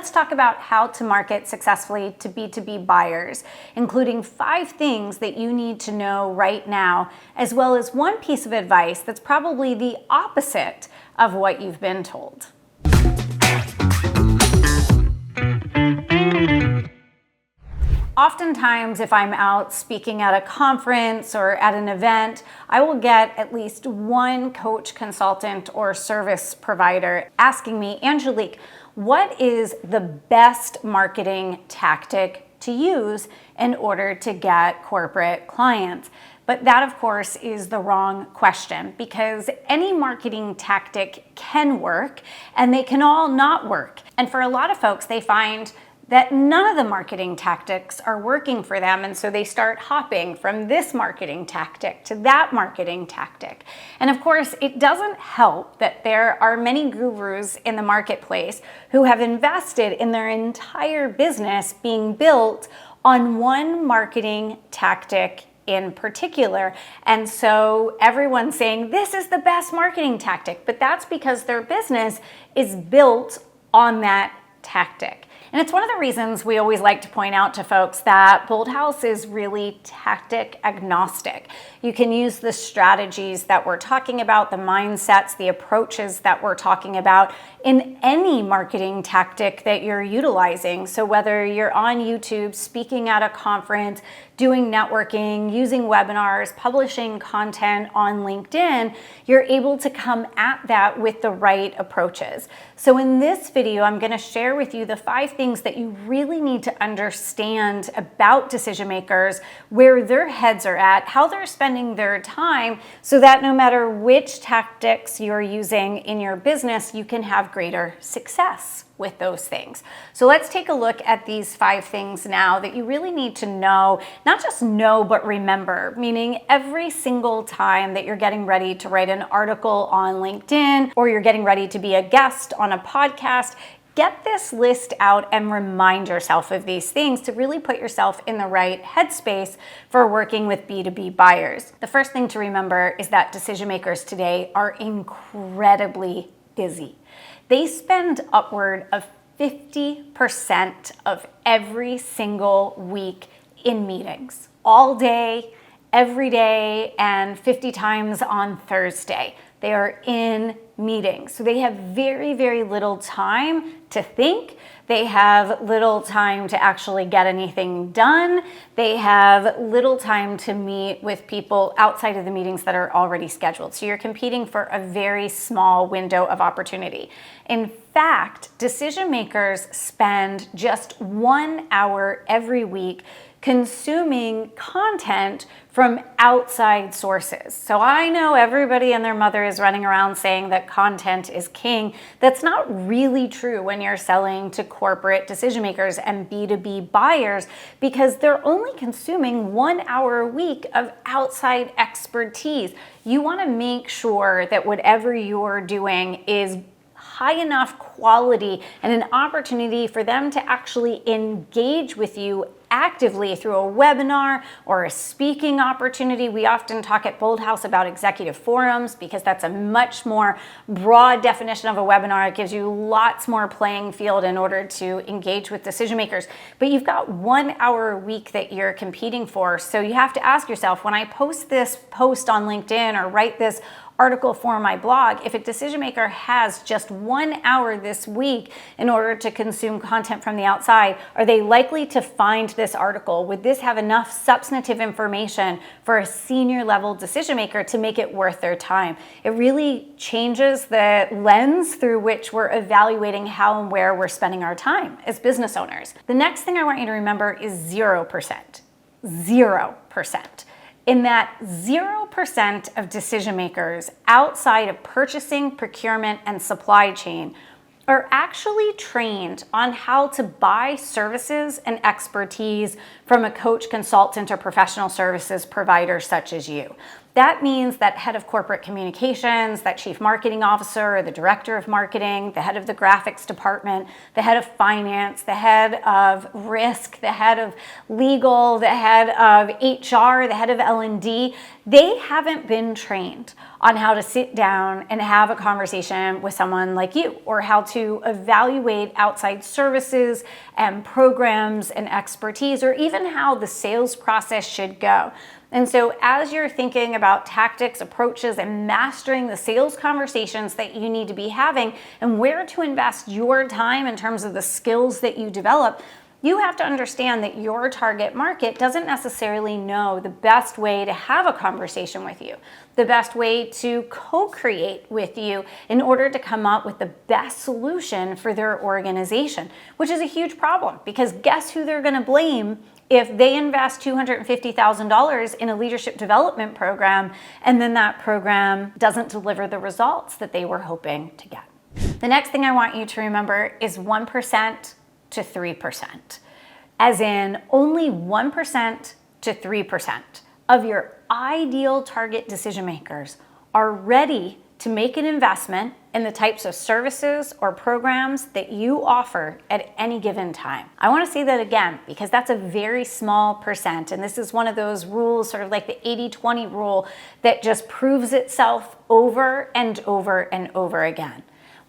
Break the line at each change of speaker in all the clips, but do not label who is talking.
let's talk about how to market successfully to B2B buyers, including 5 things that you need to know right now, as well as one piece of advice that's probably the opposite of what you've been told. Oftentimes, if I'm out speaking at a conference or at an event, I will get at least one coach, consultant, or service provider asking me, Angelique, what is the best marketing tactic to use in order to get corporate clients? But that, of course, is the wrong question, because any marketing tactic can work and they can all not work. And for a lot of folks, they find that none of the marketing tactics are working for them, and so they start hopping from this marketing tactic to that marketing tactic. And of course, it doesn't help that there are many gurus in the marketplace who have invested in their entire business being built on one marketing tactic in particular. And so everyone's saying this is the best marketing tactic, but that's because their business is built on that tactic. And it's one of the reasons we always like to point out to folks that Boldhaus is really tactic agnostic. You can use the strategies that we're talking about, the mindsets, the approaches that we're talking about in any marketing tactic that you're utilizing. So whether you're on YouTube, speaking at a conference, doing networking, using webinars, publishing content on LinkedIn, you're able to come at that with the right approaches. So in this video, I'm going to share with you the 5 things that you really need to understand about decision makers, where their heads are at, how they're spending their time, so that no matter which tactics you're using in your business, you can have greater success with those things. So let's take a look at these 5 things now that you really need to know, not just know, but remember, meaning every single time that you're getting ready to write an article on LinkedIn or you're getting ready to be a guest on a podcast, get this list out and remind yourself of these things to really put yourself in the right headspace for working with B2B buyers. The first thing to remember is that decision makers today are incredibly busy. They spend upward of 50% of every single week in meetings, all day, every day, and 50 times on Thursday. They are in meetings. So they have very, very little time to think. They have little time to actually get anything done. They have little time to meet with people outside of the meetings that are already scheduled. So you're competing for a very small window of opportunity. In fact, decision makers spend just 1 hour every week consuming content from outside sources. So I know everybody and their mother is running around saying that content is king. That's not really true when you're selling to corporate decision makers and B2B buyers, because they're only consuming 1 hour a week of outside expertise. You want to make sure that whatever you're doing is high enough quality and an opportunity for them to actually engage with you actively through a webinar or a speaking opportunity. We often talk at Boldhaus about executive forums because that's a much more broad definition of a webinar. It gives you lots more playing field in order to engage with decision makers. But you've got 1 hour a week that you're competing for. So you have to ask yourself, when I post this post on LinkedIn or write this article for my blog, if a decision maker has just 1 hour this week in order to consume content from the outside, are they likely to find this article? Would this have enough substantive information for a senior level decision maker to make it worth their time? It really changes the lens through which we're evaluating how and where we're spending our time as business owners. The next thing I want you to remember is 0%. 0%. In that 0% of decision makers outside of purchasing, procurement, and supply chain are actually trained on how to buy services and expertise from a coach, consultant, or professional services provider such as you. That means that head of corporate communications, that chief marketing officer, or the director of marketing, the head of the graphics department, the head of finance, the head of risk, the head of legal, the head of HR, the head of L&D, they haven't been trained on how to sit down and have a conversation with someone like you, or how to evaluate outside services and programs and expertise, or even how the sales process should go. And so as you're thinking about tactics, approaches, and mastering the sales conversations that you need to be having and where to invest your time in terms of the skills that you develop, you have to understand that your target market doesn't necessarily know the best way to have a conversation with you, the best way to co-create with you in order to come up with the best solution for their organization, which is a huge problem, because guess who they're going to blame if they invest $250,000 in a leadership development program and then that program doesn't deliver the results that they were hoping to get. The next thing I want you to remember is 1% to 3%, as in only 1% to 3% of your ideal target decision makers are ready to make an investment in the types of services or programs that you offer at any given time. I want to say that again, because that's a very small percent. And this is one of those rules, sort of like the 80-20 rule, that just proves itself over and over and over again.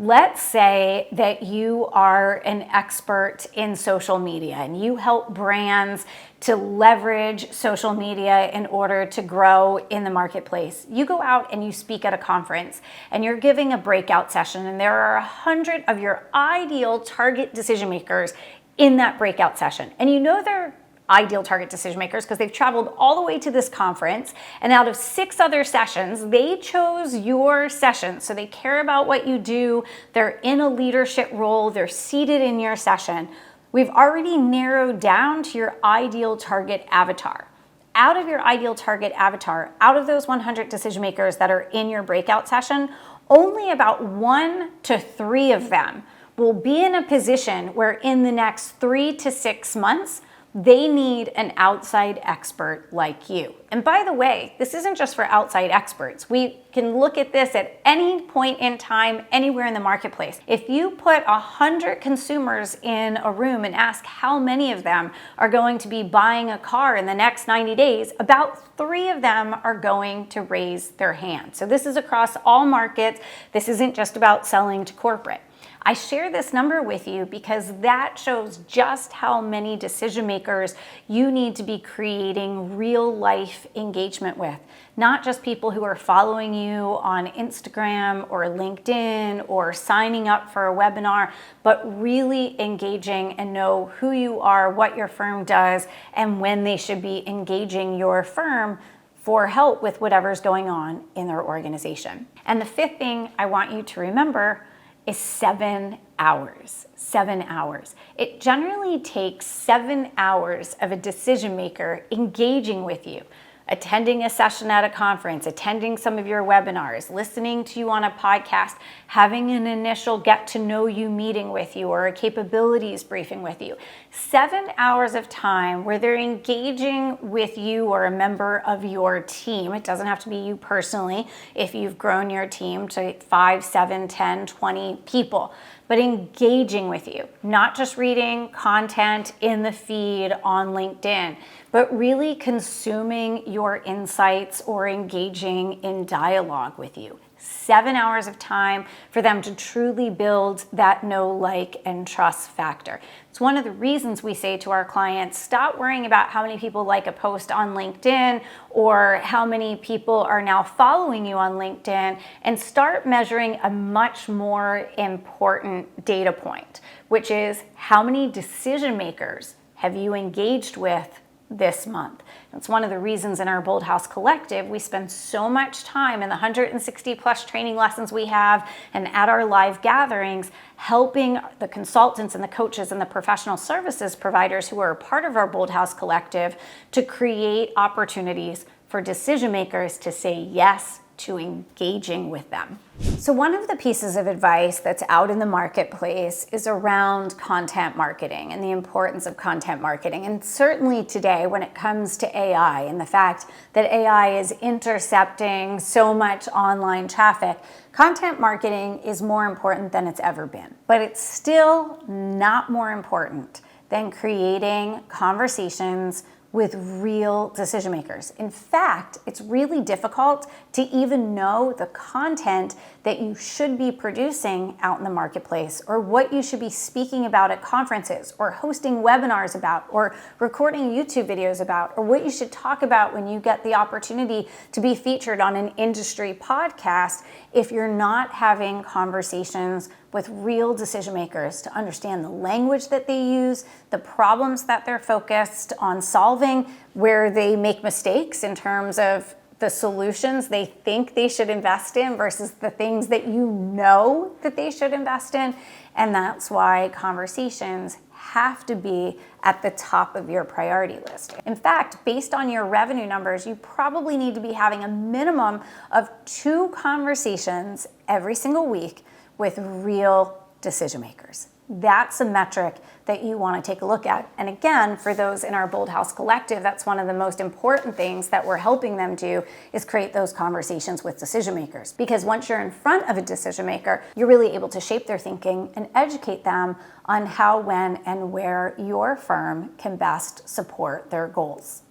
Let's say that you are an expert in social media and you help brands to leverage social media in order to grow in the marketplace. You go out and you speak at a conference and you're giving a breakout session, and there are 100 of your ideal target decision makers in that breakout session. And you know they're ideal target decision makers because they've traveled all the way to this conference, and out of 6 other sessions, they chose your session. So they care about what you do, they're in a leadership role, they're seated in your session. We've already narrowed down to your ideal target avatar. Out of your ideal target avatar, out of those 100 decision makers that are in your breakout session, only about 1 to 3 of them will be in a position where in the next 3 to 6 months, they need an outside expert like you. And by the way, this isn't just for outside experts. We can look at this at any point in time, anywhere in the marketplace. If you put 100 consumers in a room and ask how many of them are going to be buying a car in the next 90 days, about 3 of them are going to raise their hand. So this is across all markets. This isn't just about selling to corporate. I share this number with you because that shows just how many decision makers you need to be creating real life engagement with. Not just people who are following you on Instagram or LinkedIn or signing up for a webinar, but really engaging and know who you are, what your firm does, and when they should be engaging your firm for help with whatever's going on in their organization. And the 5th thing I want you to remember is 7 hours. 7 hours. It generally takes 7 hours of a decision maker engaging with you, attending a session at a conference, attending some of your webinars, listening to you on a podcast, having an initial get to know you meeting with you or a capabilities briefing with you. 7 hours of time where they're engaging with you or a member of your team. It doesn't have to be you personally if you've grown your team to 5, 7, 10, 20 people, but engaging with you, not just reading content in the feed on LinkedIn, but really consuming your insights or engaging in dialogue with you. 7 hours of time for them to truly build that know, like, and trust factor. It's one of the reasons we say to our clients, stop worrying about how many people like a post on LinkedIn or how many people are now following you on LinkedIn, and start measuring a much more important data point, which is how many decision makers have you engaged with this month. It's one of the reasons in our Boldhaus Collective we spend so much time in the 160 plus training lessons we have and at our live gatherings helping the consultants and the coaches and the professional services providers who are a part of our Boldhaus Collective to create opportunities for decision makers to say yes to engaging with them. So one of the pieces of advice that's out in the marketplace is around content marketing and the importance of content marketing. And certainly today, when it comes to AI and the fact that AI is intercepting so much online traffic, content marketing is more important than it's ever been. But it's still not more important than creating conversations with real decision makers. In fact, it's really difficult to even know the content that you should be producing out in the marketplace, or what you should be speaking about at conferences, or hosting webinars about, or recording YouTube videos about, or what you should talk about when you get the opportunity to be featured on an industry podcast, if you're not having conversations with real decision makers to understand the language that they use, the problems that they're focused on solving, where they make mistakes in terms of the solutions they think they should invest in versus the things that you know that they should invest in. And that's why conversations have to be at the top of your priority list. In fact, based on your revenue numbers, you probably need to be having a minimum of 2 conversations every single week with real decision makers. That's a metric that you want to take a look at. And again, for those in our Boldhaus collective, that's one of the most important things that we're helping them do, is create those conversations with decision makers. Because once you're in front of a decision maker, you're really able to shape their thinking and educate them on how, when, and where your firm can best support their goals.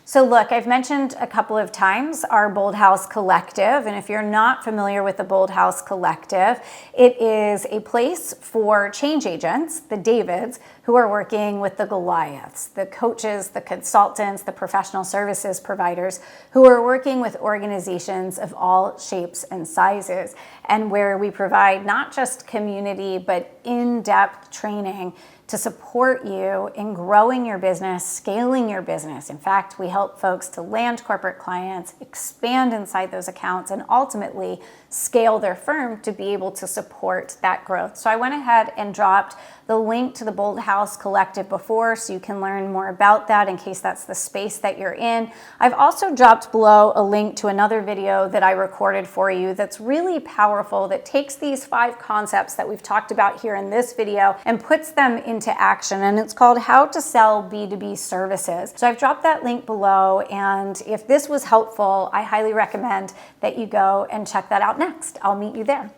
So look, I've mentioned a couple of times our Boldhaus Collective, and if you're not familiar with the Boldhaus Collective, it is a place for change agents, the Davids, who are working with the Goliaths, the coaches, the consultants, the professional services providers, who are working with organizations of all shapes and sizes, and where we provide not just community, but in-depth training to support you in growing your business, scaling your business. In fact, we help folks to land corporate clients, expand inside those accounts, and ultimately scale their firm to be able to support that growth. So I went ahead and dropped the link to the Boldhaus Collective before, so you can learn more about that in case that's the space that you're in. I've also dropped below a link to another video that I recorded for you that's really powerful, that takes these 5 concepts that we've talked about here in this video and puts them into action. And it's called How to Sell B2B Services. So I've dropped that link below. And if this was helpful, I highly recommend that you go and check that out next. I'll meet you there.